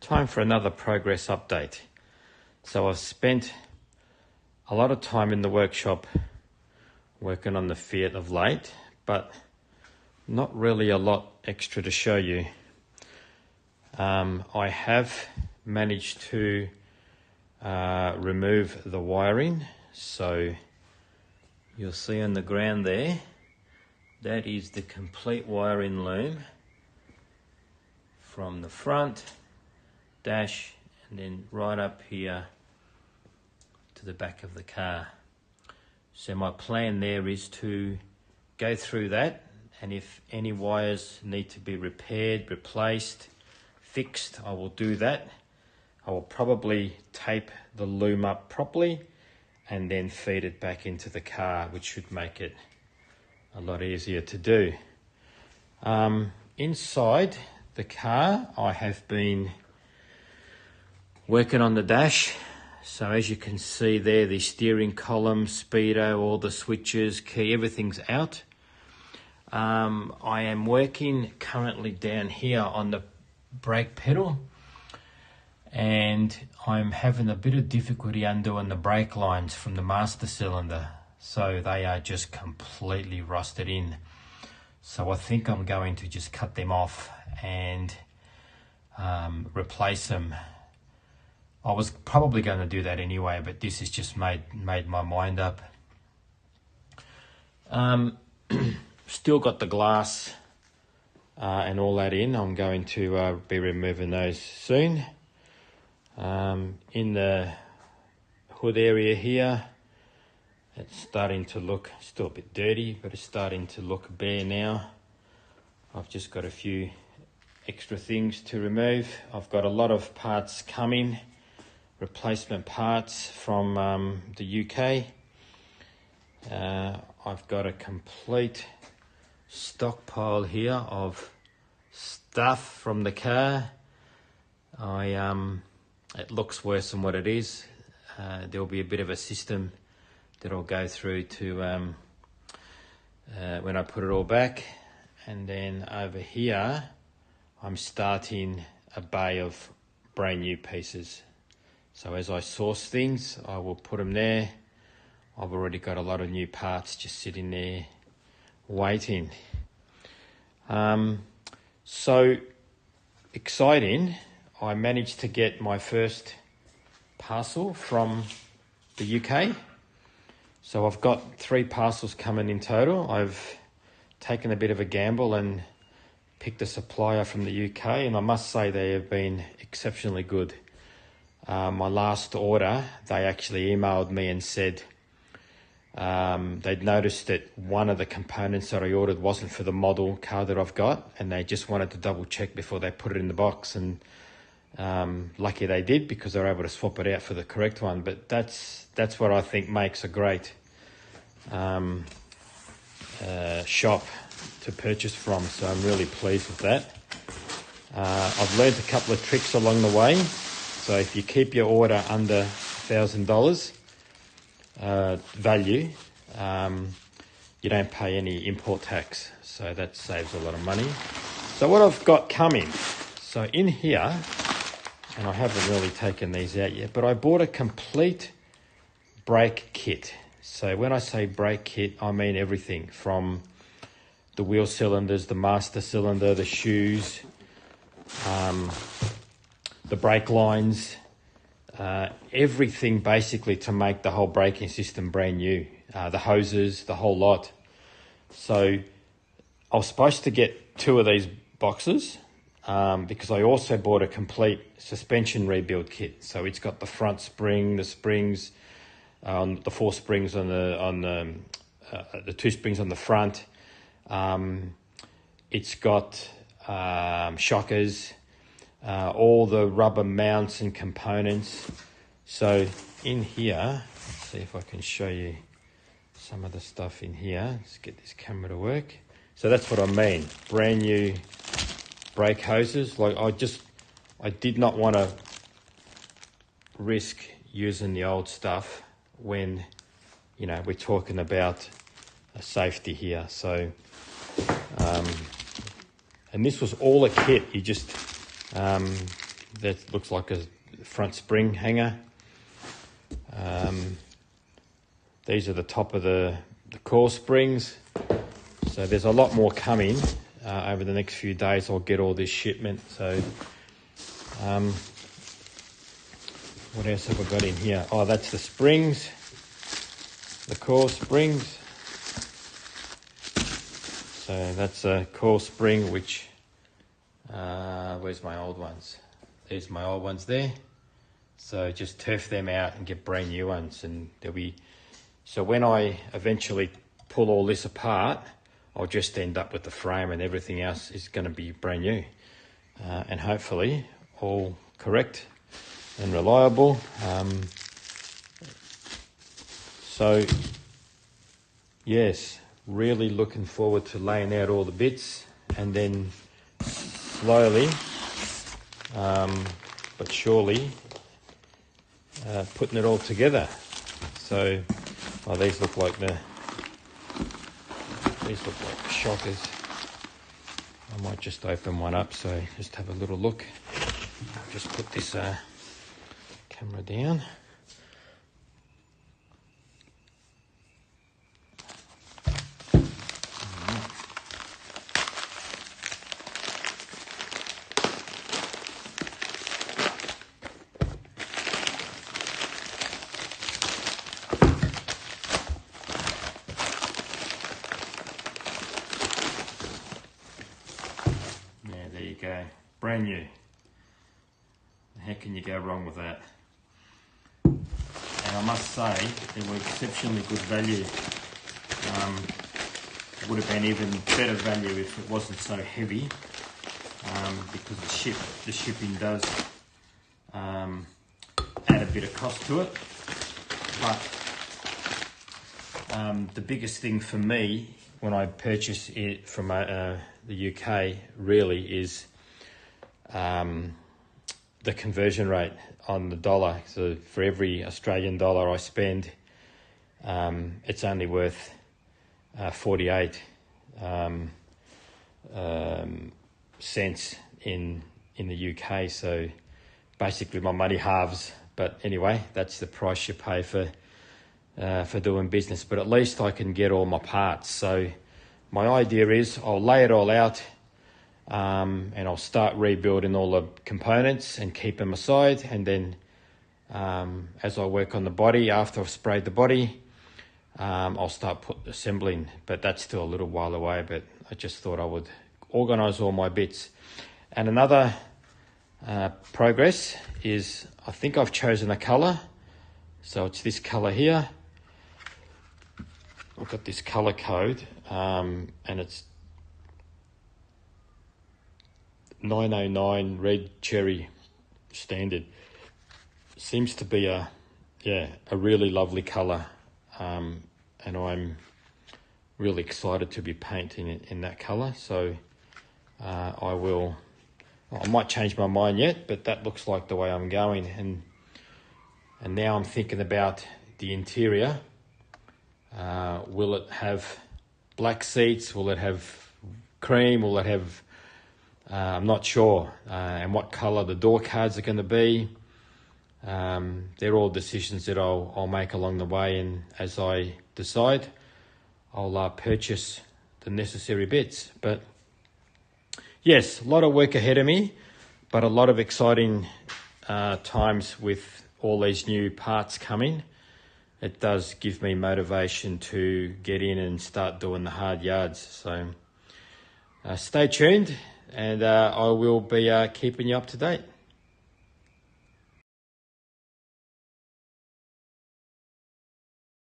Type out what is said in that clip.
Time for another progress update. So I've spent a lot of time in the workshop working on the Fiat of late, but not really a lot extra to show you. I have managed to remove the wiring, so you'll see on the ground there, that is the complete wiring loom from the front, dash, and then right up here to the back of the car. So my plan there is to go through that, and if any wires need to be repaired, replaced, fixed, I will do that. I will probably tape the loom up properly and then feed it back into the car, which should make it a lot easier to do. Inside the car, I have been working on the dash. So as you can see there, the steering column, speedo, all the switches, key, everything's out. I am working currently down here on the brake pedal, and I'm having a bit of difficulty undoing the brake lines from the master cylinder. So they are just completely rusted in. So I think I'm going to just cut them off and replace them. I was probably going to do that anyway, but this has just made my mind up. Still got the glass and all that in. I'm going to be removing those soon. In the hood area here, it's starting to look still a bit dirty, but it's starting to look bare now. I've just got a few extra things to remove. I've got a lot of parts coming, replacement parts from the UK. I've got a complete stockpile here of stuff from the car. It looks worse than what it is. There'll be a bit of a system that I'll go through to when I put it all back. And then over here, I'm starting a bay of brand new pieces. So as I source things, I will put them there. I've already got a lot of new parts just sitting there waiting. So exciting. I managed to get my first parcel from the UK. So I've got 3 parcels coming in total. I've taken a bit of a gamble and picked a supplier from the UK, and I must say they have been exceptionally good. My last order, they actually emailed me and said they'd noticed that one of the components that I ordered wasn't for the model car that I've got, and they just wanted to double check before they put it in the box. And lucky they did, because they were able to swap it out for the correct one. But that's what I think makes a great shop to purchase from. So I'm really pleased with that. I've learned a couple of tricks along the way. So if you keep your order under $1,000 value, you don't pay any import tax. So that saves a lot of money. So what I've got coming, so in here, and I haven't really taken these out yet, but I bought a complete brake kit. So when I say brake kit, I mean everything from the wheel cylinders, the master cylinder, the shoes, the brake lines, everything basically to make the whole braking system brand new. The hoses, the whole lot. So I was supposed to get 2 of these boxes because I also bought a complete suspension rebuild kit. So it's got the front spring, the springs, the 4 springs on the 2 springs on the front. It's got shockers, all the rubber mounts and components. So in here, let's see if I can show you some of the stuff in here. Let's get this camera to work. So that's what I mean, brand new brake hoses. Like I did not want to risk using the old stuff when, you know, we're talking about a safety here. So and this was all a kit. You just that looks like a front spring hanger. These are the top of the core springs. So there's a lot more coming over the next few days. I'll get all this shipment. So what else have I got in here? Oh, that's the springs, the core springs. So that's a core spring, which, where's my old ones? There's my old ones there. So just turf them out and get brand new ones, and there'll be, so when I eventually pull all this apart, I'll just end up with the frame, and everything else is going to be brand new, and hopefully all correct and reliable. So yes, really looking forward to laying out all the bits, and then slowly but surely putting it all together. So these look like the shockers. I might just open one up, so just have a little look. Just put this camera down. There you go, brand new. How can you go wrong with that? And I must say, they were exceptionally good value. Would have been even better value if it wasn't so heavy, because the shipping does add a bit of cost to it. But the biggest thing for me when I purchase it from the UK really is the conversion rate on the dollar. So for every Australian dollar I spend, it's only worth 48 cents in the UK. So basically my money halves. But anyway, that's the price you pay for doing business. But at least I can get all my parts. So my idea is I'll lay it all out, and I'll start rebuilding all the components and keep them aside. And then as I work on the body, after I've sprayed the body, I'll start assembling. But that's still a little while away, but I just thought I would organise all my bits. And another progress is I think I've chosen a colour. So it's this colour here. I've got this colour code, and it's 909 red cherry standard. Seems to be a really lovely colour, and I'm really excited to be painting it in that colour. So I might change my mind yet, but that looks like the way I'm going. And now I'm thinking about the interior. Will it have black seats? Will it have cream? Will it have, I'm not sure. And what colour the door cards are going to be. They're all decisions that I'll make along the way, and as I decide, I'll purchase the necessary bits. But yes, a lot of work ahead of me, but a lot of exciting times with all these new parts coming. It does give me motivation to get in and start doing the hard yards. So stay tuned, and I will be keeping you up to date.